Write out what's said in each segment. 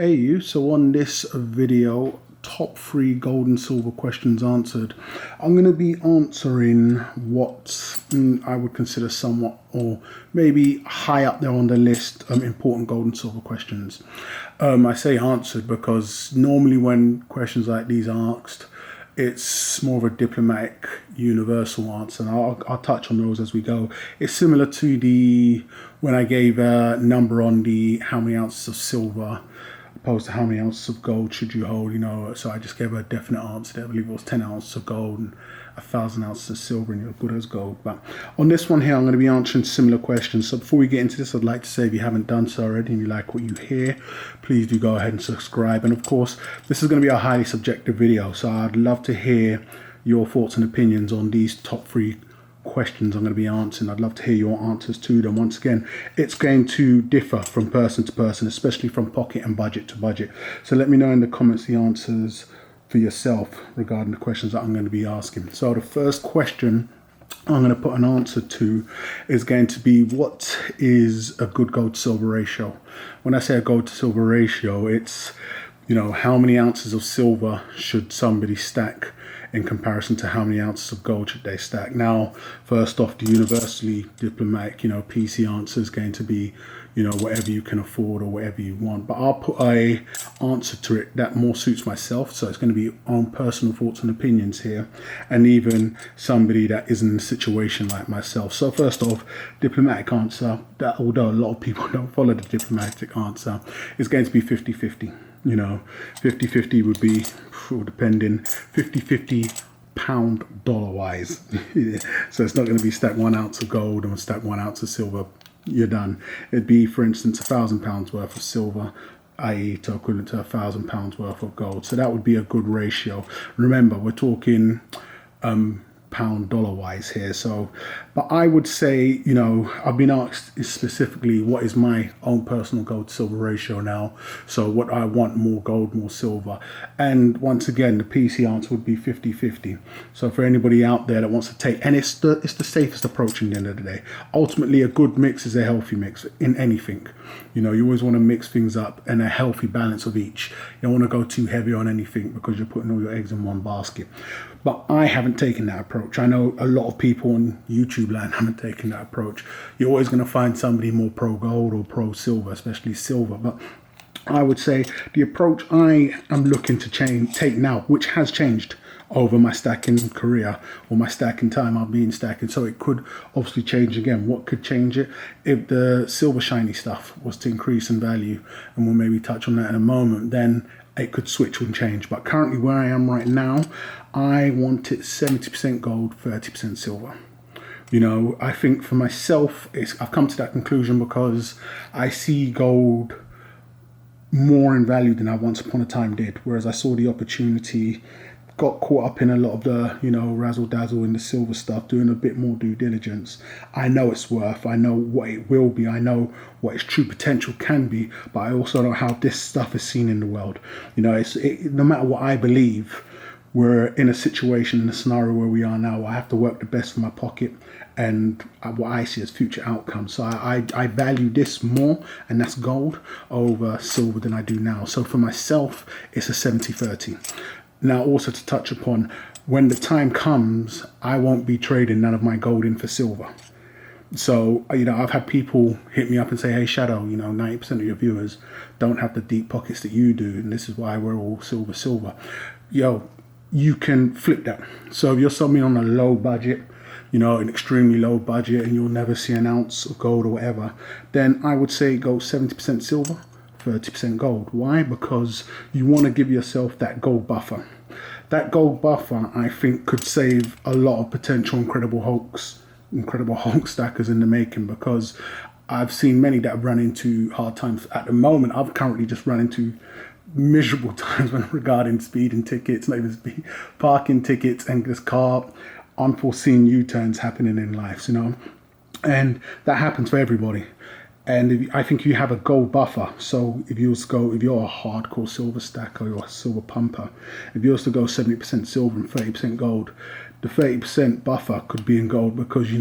Hey you, so on this video, top 3 gold and silver questions answered. I'm going to be answering what I would consider somewhat or maybe high up there on the list important gold and silver questions. I say answered because normally when questions like these are asked, it's more of a diplomatic universal answer, and I'll touch on those as we go. It's similar to when I gave a number on the how many ounces of silver opposed to how many ounces of gold should you hold, so I just gave a definite answer there. I believe it was 10 ounces of gold and 1,000 ounces of silver, and you're good as gold. But on this one here, I'm going to be answering similar questions. So before we get into this, I'd like to say, if you haven't done so already and you like what you hear, please do go ahead and subscribe. And of course, this is going to be a highly subjective video, so I'd love to hear your thoughts and opinions on these top 3 questions I'm going to be answering. I'd love to hear your answers to them. Once again, it's going to differ from person to person, especially from pocket and budget to budget. So let me know in the comments the answers for yourself regarding the questions that I'm going to be asking. So the first question I'm going to put an answer to is going to be, what is a good gold to silver ratio? When I say a gold to silver ratio, it's how many ounces of silver should somebody stack in comparison to how many ounces of gold should they stack. Now, first off, the universally diplomatic, PC answer is going to be, whatever you can afford or whatever you want. But I'll put a answer to it that more suits myself. So it's going to be on personal thoughts and opinions here, and even somebody that isn't in a situation like myself. So first off, diplomatic answer, that although a lot of people don't follow the diplomatic answer, is going to be 50-50. 50-50 would be, depending, 50-50 pound dollar wise. So it's not going to be stack 1 ounce of gold and stack 1 ounce of silver, you're done. It'd be, for instance, £1,000 worth of silver, i.e. to equivalent to £1,000 worth of gold. So that would be a good ratio. Remember, we're talking pound dollar wise here. So, but I would say, I've been asked specifically what is my own personal gold to silver ratio now. So what I want, more gold, more silver. And once again, the PC answer would be 50-50. So for anybody out there that wants to take, and it's the safest approach in the end of the day. Ultimately, a good mix is a healthy mix in anything. You always want to mix things up and a healthy balance of each. You don't want to go too heavy on anything because you're putting all your eggs in one basket. But I haven't taken that approach. I know a lot of people on YouTube land haven't taken that approach. You're always going to find somebody more pro gold or pro silver, especially silver. But I would say the approach I am looking to take now, which has changed over my stacking career or my stacking time I've been stacking, so it could obviously change again. What could change it? If the silver shiny stuff was to increase in value, and we'll maybe touch on that in a moment, then it could switch and change. But currently where I am right now, I want it 70% gold, 30% silver. I think for myself, I've come to that conclusion because I see gold more in value than I once upon a time did, whereas I saw the opportunity, got caught up in a lot of the, razzle dazzle in the silver stuff, doing a bit more due diligence. I know it's worth, I know what it will be, I know what its true potential can be, but I also know how this stuff is seen in the world. No matter what I believe, we're in a situation, in a scenario where we are now, I have to work the best for my pocket and what I see as future outcomes. So I value this more, and that's gold, over silver than I do now. So for myself, it's a 70-30. Now, also to touch upon, when the time comes, I won't be trading none of my gold in for silver. So, I've had people hit me up and say, hey, Shadow, 90% of your viewers don't have the deep pockets that you do, and this is why we're all silver. You can flip that. So if you're somebody on a low budget, an extremely low budget, and you'll never see an ounce of gold or whatever, then I would say go 70% silver, 30% gold. Why? Because you want to give yourself that gold buffer. That gold buffer, I think, could save a lot of potential incredible Hulk stackers in the making, because I've seen many that have run into hard times. At the moment, I've currently just run into miserable times when regarding speeding tickets, not even parking tickets, and this car unforeseen U-turns happening in life, and that happens for everybody. And I think you have a gold buffer. So if you're a hardcore silver stacker or you're a silver pumper, if you was to go 70% silver and 30% gold, the 30% buffer could be in gold, because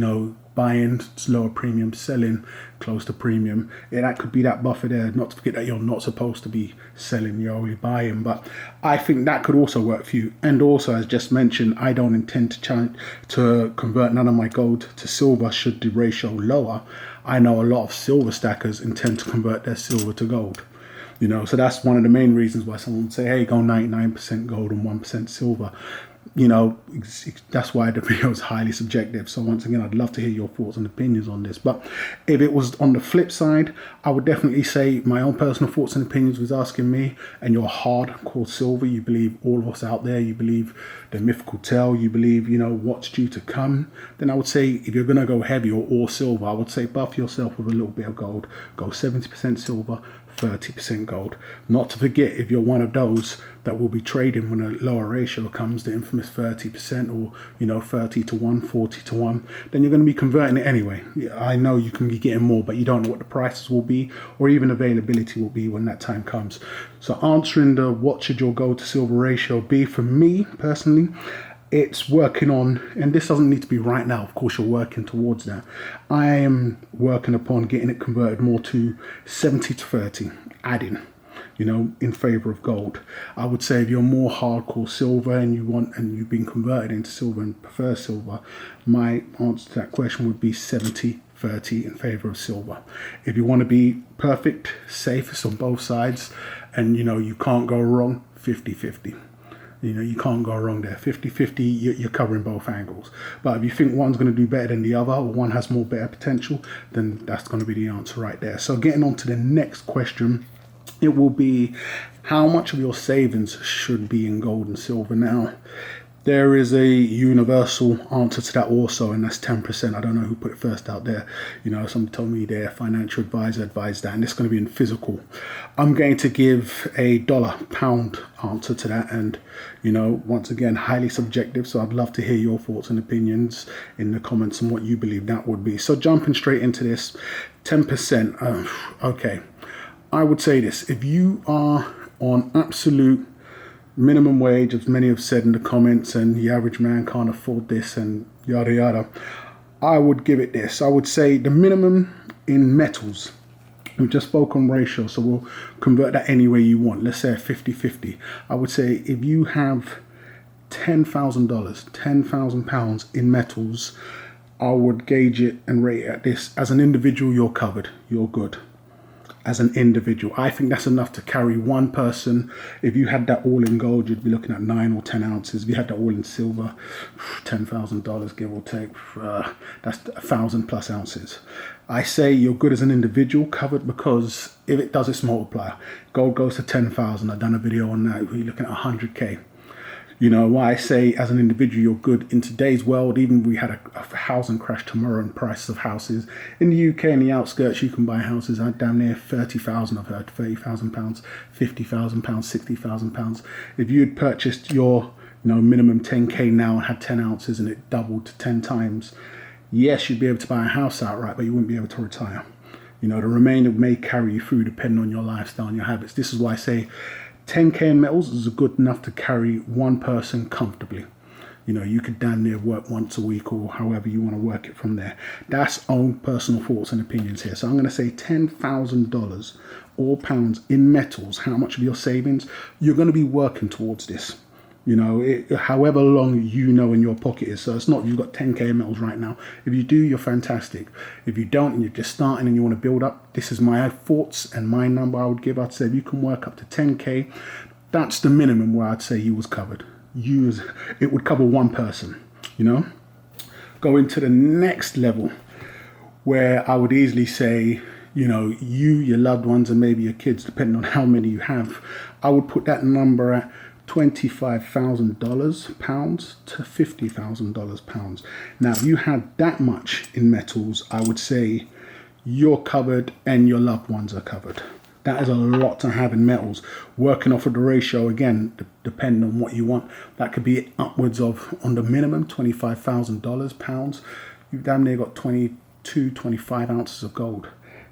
buying lower premium, selling close to premium. That could be that buffer there. Not to forget that you're not supposed to be selling, you're only buying. But I think that could also work for you. And also, as just mentioned, I don't intend to convert none of my gold to silver should the ratio lower. I know a lot of silver stackers intend to convert their silver to gold. So that's one of the main reasons why someone would say, hey, go 99% gold and 1% silver. That's why the video is highly subjective. So once again, I'd love to hear your thoughts and opinions on this. But if it was on the flip side, I would definitely say my own personal thoughts and opinions was asking me, and you're hardcore silver, you believe all of us out there, you believe the mythical tale, you believe, what's due to come, then I would say if you're going to go heavy or all silver, I would say buff yourself with a little bit of gold. Go 70% silver, 30% gold. Not to forget, if you're one of those that will be trading when a lower ratio comes, the infamous 30% or 30 to 1, 40 to 1, then you're going to be converting it anyway. I know you can be getting more, but you don't know what the prices will be or even availability will be when that time comes. So answering the what should your gold to silver ratio be, for me personally, it's working on, and this doesn't need to be right now, of course you're working towards that. I am working upon getting it converted more to 70 to 30, adding, in favor of gold. I would say if you're more hardcore silver and you've been converted into silver and prefer silver, my answer to that question would be 70-30 in favor of silver. If you want to be perfect, safest on both sides, and you can't go wrong, 50-50. You can't go wrong there. 50-50, you're covering both angles. But if you think one's going to do better than the other, or one has more better potential, then that's going to be the answer right there. So getting on to the next question, it will be how much of your savings should be in gold and silver. Now, there is a universal answer to that also, and that's 10%. I don't know who put it first out there. Somebody told me their financial advisor advised that, and it's going to be in physical. I'm going to give a dollar-pound answer to that, and, once again, highly subjective, so I'd love to hear your thoughts and opinions in the comments on what you believe that would be. So jumping straight into this, 10%. Okay, I would say this. If you are on absolute minimum wage, as many have said in the comments, and the average man can't afford this and yada yada, I would give it this. I would say the minimum in metals, we've just spoke on ratio, so we'll convert that any way you want. Let's say 50-50. I would say if you have $10,000, £10,000 in metals, I would gauge it and rate it at this. As an individual, you're covered, you're good. As an individual, I think that's enough to carry one person. If you had that all in gold, you'd be looking at 9 or 10 ounces. If you had that all in silver, $10,000 give or take, that's 1,000+ ounces. I say you're good as an individual, covered, because if it does its multiplier, gold goes to 10,000. I've done a video on that. We're looking at 100k. Why I say as an individual you're good in today's world. Even we had a housing crash tomorrow, and prices of houses in the UK and the outskirts, you can buy houses at damn near 30,000. I've heard £30,000, £50,000, £60,000. If you had purchased your minimum 10k now and had 10 ounces and it doubled to 10 times, yes, you'd be able to buy a house outright, but you wouldn't be able to retire. The remainder may carry you through depending on your lifestyle and your habits. This is why I say 10k in metals is good enough to carry one person comfortably. You could damn near work once a week or however you want to work it from there. That's own personal thoughts and opinions here. So I'm going to say $10,000 or pounds in metals. How much of your savings you're going to be working towards this? However long in your pocket is. So it's not you've got 10k in metals right now. If you do, you're fantastic. If you don't and you're just starting and you want to build up, this is my thoughts and my number I would give. I'd say if you can work up to 10k, that's the minimum where I'd say you was covered. It would cover one person, Go into the next level where I would easily say, your loved ones and maybe your kids, depending on how many you have, I would put that number at $25,000 pounds to $50,000 pounds. Now, if you had that much in metals, I would say you're covered and your loved ones are covered. That is a lot to have in metals. Working off of the ratio, again, depending on what you want, that could be upwards of, on the minimum, $25,000 pounds. You've damn near got 22, 25 ounces of gold.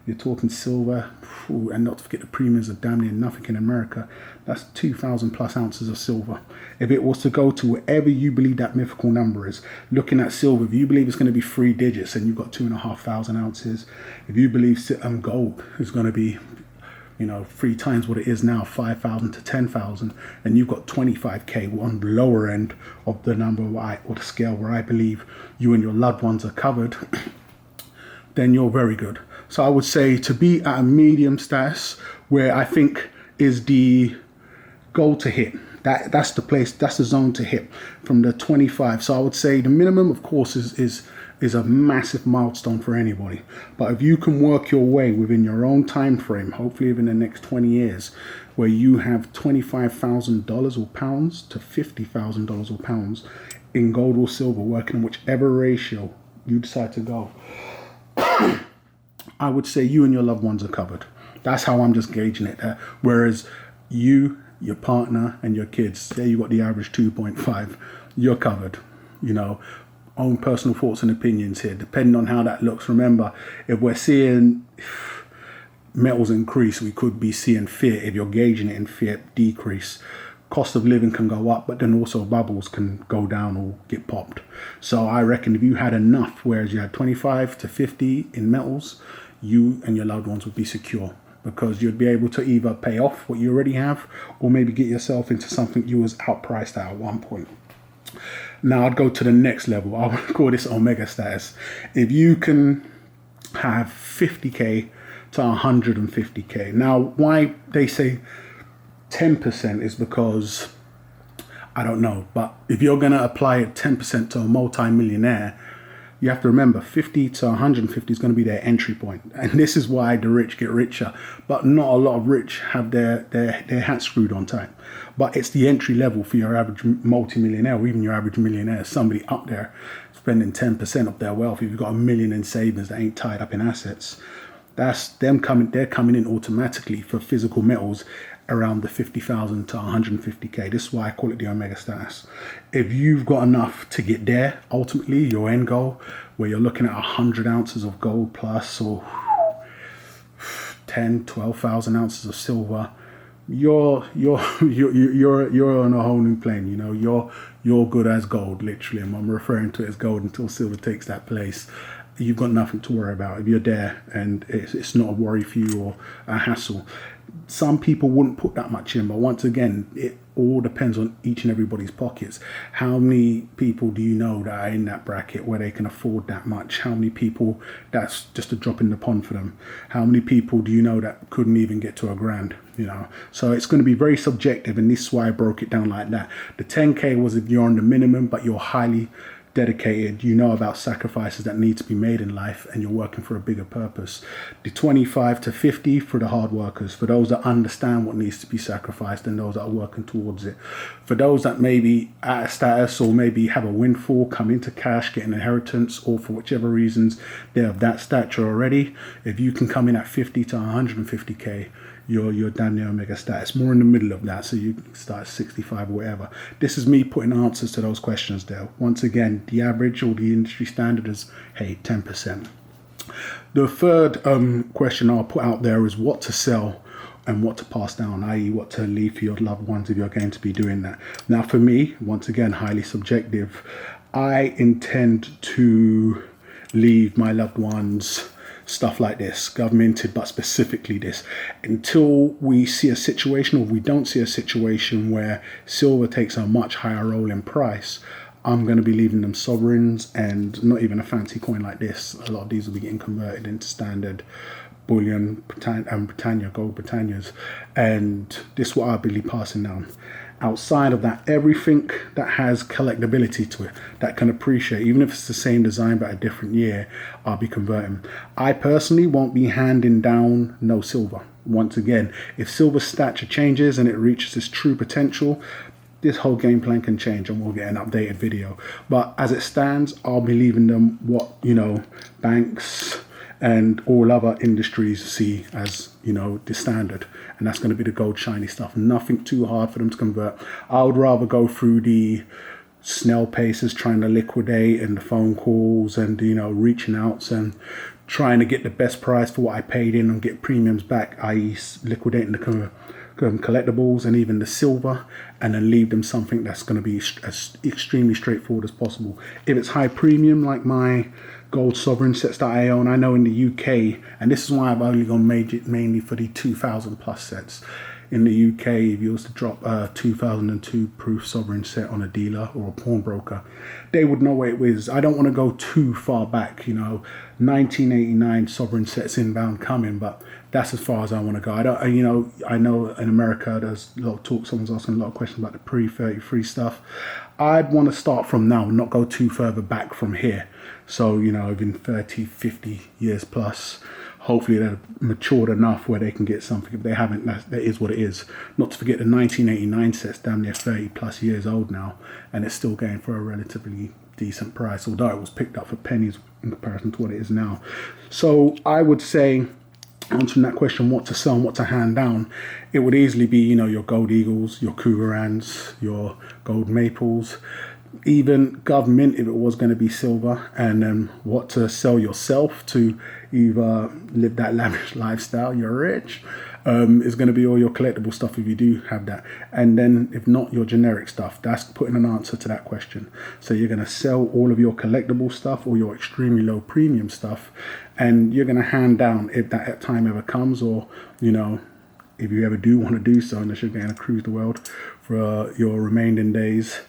You're talking silver, and not to forget the premiums are damn near nothing in America. That's 2,000 plus ounces of silver. If it was to go to wherever you believe that mythical number is, looking at silver, if you believe it's going to be 3 digits and you've got 2,500 ounces, if you believe gold is going to be 3 times what it is now, 5,000 to 10,000, and you've got 25k on the lower end of the number or the scale where I believe you and your loved ones are covered, then you're very good. So I would say to be at a medium status where I think is the goal to hit. That's the place, that's the zone to hit from the 25. So I would say the minimum, of course, is a massive milestone for anybody. But if you can work your way within your own time frame, hopefully within the next 20 years, where you have $25,000 or pounds to $50,000 or pounds in gold or silver, working on whichever ratio you decide to go, I would say you and your loved ones are covered. That's how I'm just gauging it. Whereas you, your partner, and your kids, say you got the average 2.5, you're covered. Own personal thoughts and opinions here, depending on how that looks. Remember, if we're seeing metals increase, we could be seeing fiat. If you're gauging it in fiat, decrease. Cost of living can go up, but then also bubbles can go down or get popped. So I reckon if you had enough, whereas you had 25 to 50 in metals, you and your loved ones would be secure, because you'd be able to either pay off what you already have or maybe get yourself into something you was outpriced at one point. Now I'd go to the next level. I would call this omega status. If you can have 50k to 150k. Now, why they say 10% is because, I don't know, but if you're going to apply 10% to a multi-millionaire, you have to remember 50 to 150 is going to be their entry point. And this is why the rich get richer. But not a lot of rich have their hats screwed on tight. But it's the entry level for your average multi-millionaire, or even your average millionaire, somebody up there spending 10% of their wealth. If you've got $1 million in savings that ain't tied up in assets, that's them coming. They're coming in automatically for physical metals around the 50,000 to 150k. This is why I call it the omega status. If you've got enough to get there, ultimately your end goal, where you're looking at 100 ounces of gold plus, or 12,000 ounces of silver, you're on a whole new plane. You're good as gold, literally. And I'm referring to it as gold until silver takes that place. You've got nothing to worry about if you're there, and it's not a worry for you or a hassle. Some people wouldn't put that much in, but once again, it all depends on each and everybody's pockets. How many people do you know that are in that bracket where they can afford that much? How many people that's just a drop in the pond for them? How many people do you know that couldn't even get to $1,000? So it's going to be very subjective, and this is why I broke it down like that. The 10k was if you're on the minimum, but you're highly dedicated, about sacrifices that need to be made in life, and you're working for a bigger purpose. The 25 to 50 for the hard workers, for those that understand what needs to be sacrificed and those that are working towards it. For those that maybe at a status or maybe have a windfall, come into cash, get an inheritance, or for whichever reasons they're of that stature already, if you can come in at 50 to 150k, you're damn near omega status, more in the middle of that, so you start at 65 or whatever. This is me putting answers to those questions there. Once again, the average or the industry standard is, 10%. The third question I'll put out there is what to sell and what to pass down, i.e. what to leave for your loved ones if you're going to be doing that. Now for me, once again, highly subjective, I intend to leave my loved ones stuff like this, governmented, but specifically this, until we see a situation, or we don't see a situation where silver takes a much higher role in price. I'm going to be leaving them sovereigns, and not even a fancy coin like this. A lot of these will be getting converted into standard bullion, Britannia, gold Britannias, and this is what I'll be passing down. Outside of that, everything that has collectability to it, that can appreciate, even if it's the same design but a different year, I'll be converting. I personally won't be handing down no silver. Once again, if silver stature changes and it reaches its true potential, this whole game plan can change and we'll get an updated video. But as it stands, I'll be leaving them what, banks and all other industries see as, the standard. And that's going to be the gold shiny stuff. Nothing too hard for them to convert. I would rather go through the snail paces trying to liquidate, and the phone calls, and, reaching out and trying to get the best price for what I paid in and get premiums back, i.e. liquidating the collectibles and even the silver, and then leave them something that's going to be as extremely straightforward as possible. If it's high premium, like my gold sovereign sets that I own, I know in the UK, and this is why I've only gone mainly for the 2000 plus sets. In the UK, if you was to drop a 2002 proof sovereign set on a dealer or a pawnbroker, they would know what it was. I don't want to go too far back, 1989 sovereign sets inbound coming, but that's as far as I want to go. I know in America there's a lot of talk, someone's asking a lot of questions about the pre-33 stuff. I'd want to start from now, not go too further back from here. So, within 30, 50 years plus, hopefully they're matured enough where they can get something. If they haven't, that is what it is. Not to forget the 1989 set's damn near 30 plus years old now, and it's still going for a relatively decent price, although it was picked up for pennies in comparison to what it is now. So I would say, answering that question, what to sell and what to hand down, it would easily be, your gold eagles, your Cougarans, your gold maples, even government if it was going to be silver, and then what to sell yourself to either live that lavish lifestyle, you're rich, is going to be all your collectible stuff if you do have that. And then if not, your generic stuff. That's putting an answer to that question. So you're going to sell all of your collectible stuff or your extremely low premium stuff, and you're going to hand down if that time ever comes, or if you ever do want to do so, unless you're going to cruise the world for your remaining days,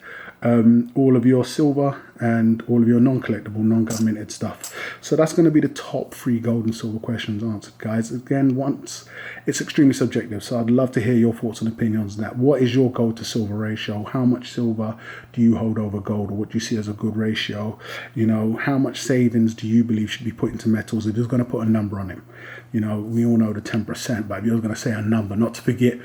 all of your silver and all of your non-collectible, non-governmented stuff. So that's going to be the top 3 gold and silver questions answered, guys. Again, it's extremely subjective, so I'd love to hear your thoughts and opinions on that. What is your gold to silver ratio? How much silver do you hold over gold, or what do you see as a good ratio? How much savings do you believe should be put into metals? If you're going to put a number on it, we all know the 10%, but if you're going to say a number, not to forget,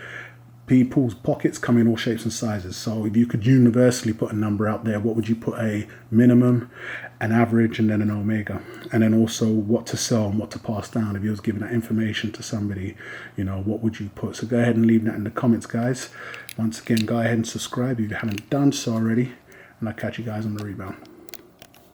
people's pockets come in all shapes and sizes. So if you could universally put a number out there, what would you put? A minimum, an average, and then an omega? And then also what to sell and what to pass down. If you was giving that information to somebody, what would you put? So go ahead and leave that in the comments, guys. Once again, go ahead and subscribe if you haven't done so already, and I'll catch you guys on the rebound.